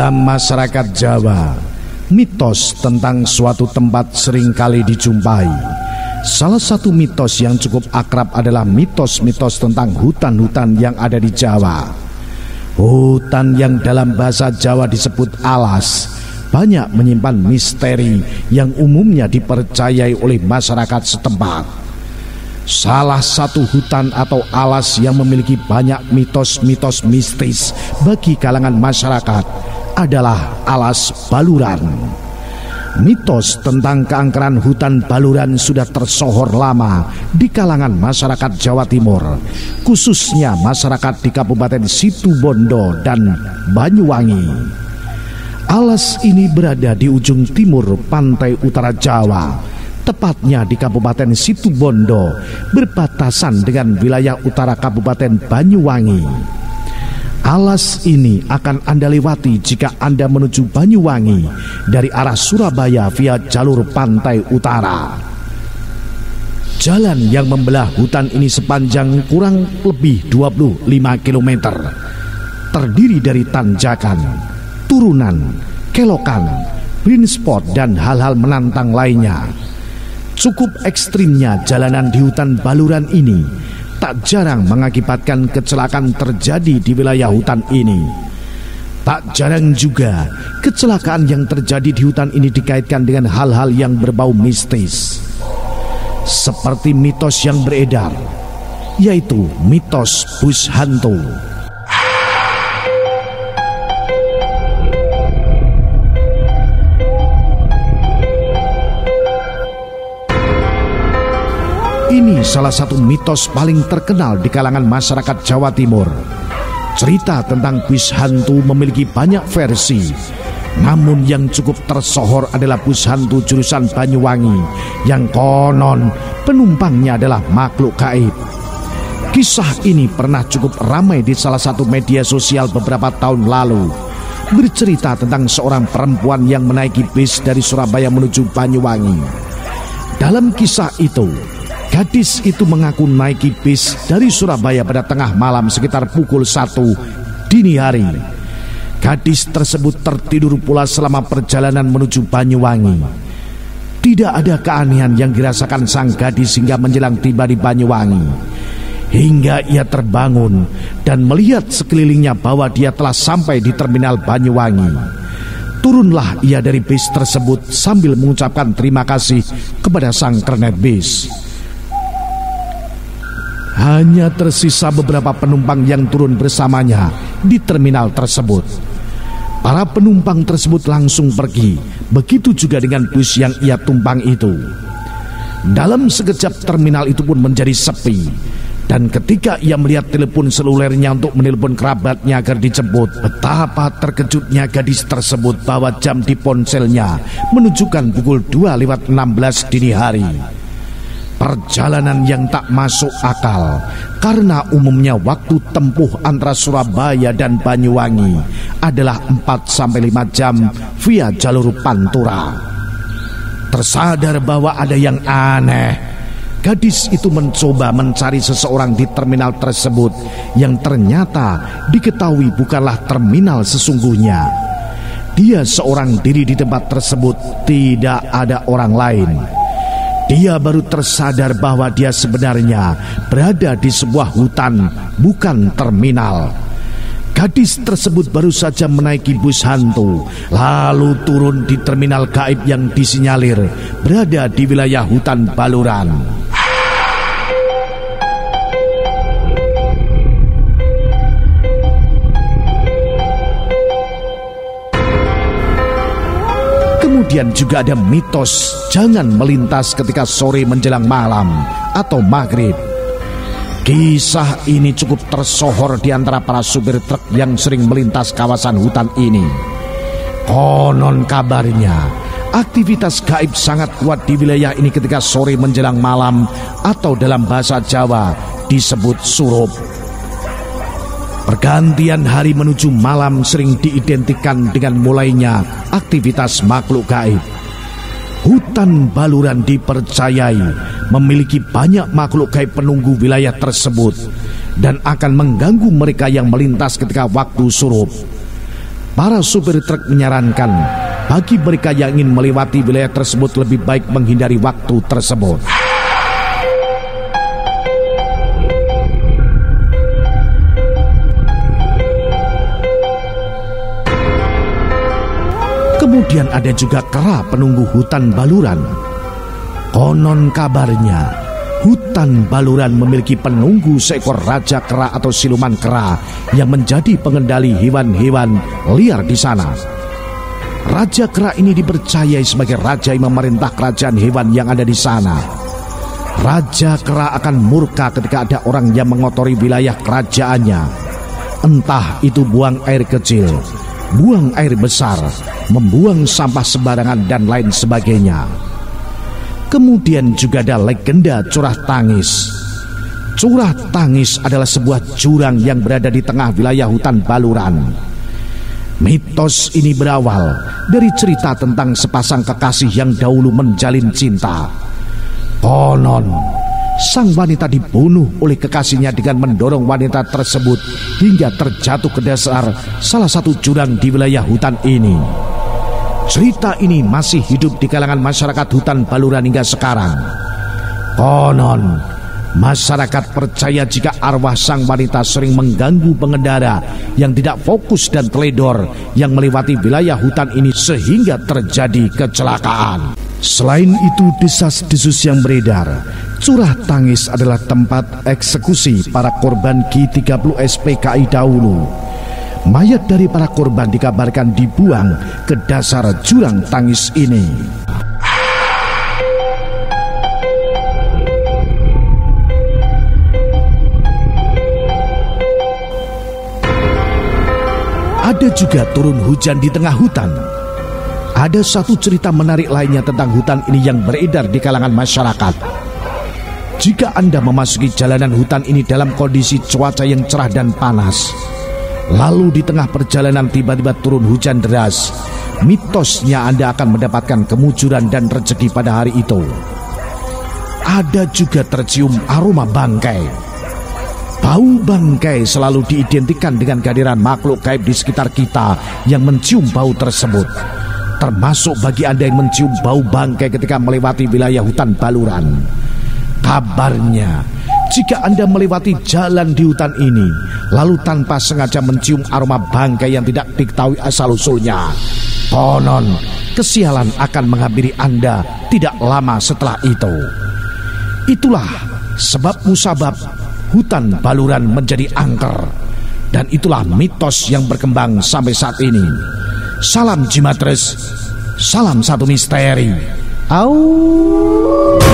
Dalam masyarakat Jawa, mitos tentang suatu tempat seringkali dijumpai. Salah satu mitos yang cukup akrab adalah mitos-mitos tentang hutan-hutan yang ada di Jawa. Hutan yang dalam bahasa Jawa disebut alas banyak menyimpan misteri yang umumnya dipercayai oleh masyarakat setempat. Salah satu hutan atau alas yang memiliki banyak mitos-mitos mistis bagi kalangan masyarakat adalah alas Baluran. Mitos tentang keangkeran hutan Baluran sudah tersohor lama di kalangan masyarakat Jawa Timur, khususnya masyarakat di Kabupaten Situbondo dan Banyuwangi. Alas ini berada di ujung timur pantai utara Jawa, tepatnya di Kabupaten Situbondo, berbatasan dengan wilayah utara Kabupaten Banyuwangi. Alas ini akan Anda lewati jika Anda menuju Banyuwangi dari arah Surabaya via jalur pantai utara. Jalan yang membelah hutan ini sepanjang kurang lebih 25 km, terdiri dari tanjakan, turunan, kelokan, blind spot, dan hal-hal menantang lainnya. Cukup ekstrimnya jalanan di hutan Baluran ini tak jarang mengakibatkan kecelakaan terjadi di wilayah hutan ini. Tak jarang juga kecelakaan yang terjadi di hutan ini dikaitkan dengan hal-hal yang berbau mistis, seperti mitos yang beredar, yaitu mitos bus hantu. Ini salah satu mitos paling terkenal di kalangan masyarakat Jawa Timur. Cerita tentang bus hantu memiliki banyak versi, namun yang cukup tersohor adalah bus hantu jurusan Banyuwangi yang konon penumpangnya adalah makhluk gaib. Kisah ini pernah cukup ramai di salah satu media sosial beberapa tahun lalu, bercerita tentang seorang perempuan yang menaiki bis dari Surabaya menuju Banyuwangi. Dalam kisah itu, gadis itu mengaku naiki bis dari Surabaya pada tengah malam sekitar pukul 1 dini hari. Gadis tersebut tertidur pula selama perjalanan menuju Banyuwangi. Tidak ada keanehan yang dirasakan sang gadis hingga menjelang tiba di Banyuwangi. Hingga ia terbangun dan melihat sekelilingnya bahwa dia telah sampai di terminal Banyuwangi. Turunlah ia dari bis tersebut sambil mengucapkan terima kasih kepada sang kernet bis. Hanya tersisa beberapa penumpang yang turun bersamanya di terminal tersebut. Para penumpang tersebut langsung pergi, begitu juga dengan bus yang ia tumpang itu. Dalam sekejap terminal itu pun menjadi sepi, dan ketika ia melihat telepon selulernya untuk menelpon kerabatnya agar dijemput, betapa terkejutnya gadis tersebut bahwa jam di ponselnya menunjukkan pukul 2:16 dini hari. Perjalanan yang tak masuk akal, karena umumnya waktu tempuh antara Surabaya dan Banyuwangi adalah 4-5 jam via jalur Pantura. Tersadar bahwa ada yang aneh, gadis itu mencoba mencari seseorang di terminal tersebut yang ternyata diketahui bukanlah terminal sesungguhnya. Dia seorang diri di tempat tersebut, tidak ada orang lain. Dia baru tersadar bahwa dia sebenarnya berada di sebuah hutan, bukan terminal. Gadis tersebut baru saja menaiki bus hantu, lalu turun di terminal gaib yang disinyalir berada di wilayah hutan Baluran. Kemudian juga ada mitos jangan melintas ketika sore menjelang malam atau maghrib. Kisah ini cukup tersohor di antara para supir truk yang sering melintas kawasan hutan ini. Konon kabarnya, aktivitas gaib sangat kuat di wilayah ini ketika sore menjelang malam atau dalam bahasa Jawa disebut surup. Pergantian hari menuju malam sering diidentikan dengan mulainya aktivitas makhluk gaib. Hutan Baluran dipercayai memiliki banyak makhluk gaib penunggu wilayah tersebut dan akan mengganggu mereka yang melintas ketika waktu surup. para supir truk menyarankan bagi mereka yang ingin melewati wilayah tersebut lebih baik menghindari waktu tersebut. Kemudian ada juga kera penunggu hutan Baluran. Konon kabarnya, hutan Baluran memiliki penunggu seekor raja kera atau siluman kera yang menjadi pengendali hewan-hewan liar di sana. Raja kera ini dipercayai sebagai raja yang memerintah kerajaan hewan yang ada di sana. Raja kera akan murka ketika ada orang yang mengotori wilayah kerajaannya. Entah itu buang air kecil, buang air besar, membuang sampah sembarangan dan lain sebagainya. Kemudian juga ada legenda Curah Tangis. Curah Tangis adalah sebuah jurang yang berada di tengah wilayah hutan Baluran. Mitos ini berawal dari cerita tentang sepasang kekasih yang dahulu menjalin cinta. Konon, sang wanita dibunuh oleh kekasihnya dengan mendorong wanita tersebut hingga terjatuh ke dasar salah satu jurang di wilayah hutan ini. Cerita ini masih hidup di kalangan masyarakat hutan Baluran hingga sekarang. Konon, masyarakat percaya jika arwah sang wanita sering mengganggu pengendara yang tidak fokus dan teledor yang melewati wilayah hutan ini sehingga terjadi kecelakaan. Selain itu, desas-desus yang beredar, Curah Tangis adalah tempat eksekusi para korban G30 SPKI dahulu. Mayat dari para korban dikabarkan dibuang ke dasar jurang tangis ini. Ada juga turun hujan di tengah hutan. Ada satu cerita menarik lainnya tentang hutan ini yang beredar di kalangan masyarakat. Jika Anda memasuki jalanan hutan ini dalam kondisi cuaca yang cerah dan panas, lalu di tengah perjalanan tiba-tiba turun hujan deras, mitosnya Anda akan mendapatkan kemujuran dan rezeki pada hari itu. Ada juga tercium aroma bangkai. Bau bangkai selalu diidentikan dengan kehadiran makhluk gaib di sekitar kita yang mencium bau tersebut. Termasuk bagi Anda yang mencium bau bangkai ketika melewati wilayah hutan Baluran. Kabarnya, jika Anda melewati jalan di hutan ini, lalu tanpa sengaja mencium aroma bangkai yang tidak diketahui asal-usulnya, konon kesialan akan menghampiri Anda tidak lama setelah itu. Itulah sebab musabab hutan Baluran menjadi angker. Dan itulah mitos yang berkembang sampai saat ini. Salam Jimatres, salam satu misteri. Au.